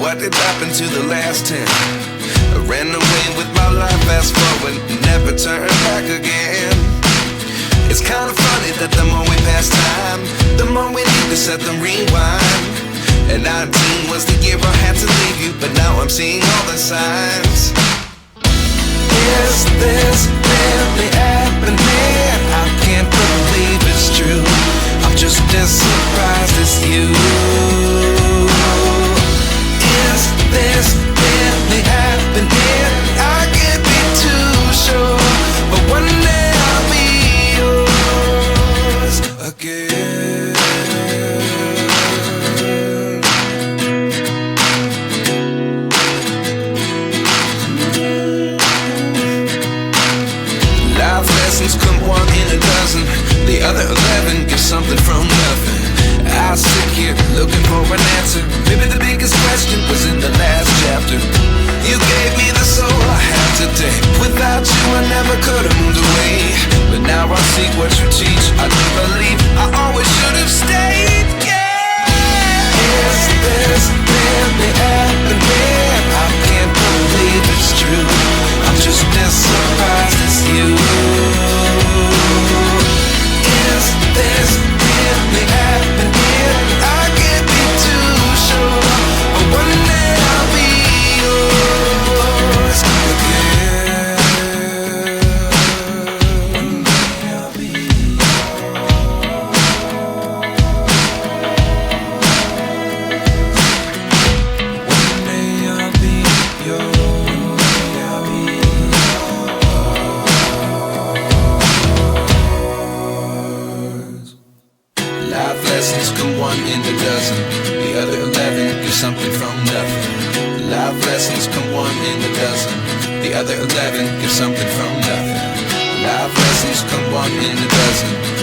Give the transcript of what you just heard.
what did happen to the last 10? I ran away with my life, fast forward, never turn back again. It's kinda funny that the more we pass time, the more we need to set the rewind. And 19 was the year I had to leave you, but now I'm seeing all the signs. Is this really happening? I can't believe it's true. I'm just as surprised as you. Is this really happening? I can't be too sure, but one day I'll be yours again. Life lessons come one in a dozen. The other 11 give something from nothing. I sit here looking for an answer. Maybe the biggest question was in the last chapter. You gave me the soul I have today. Without you I never could have moved away. But now I see what you teach. I do believe I always should have stayed. Yeah. Is this really happening? I can't believe it's true. I'm just as surprised as you. Is this really happening? I can't be too sure, but one day I'll be yours again. One day I'll be One day I'll be yours. Life lessons come one in a dozen. The other 11 give something from nothing. Life lessons come one in a dozen. The other 11 give something from nothing. Life lessons come one in a dozen.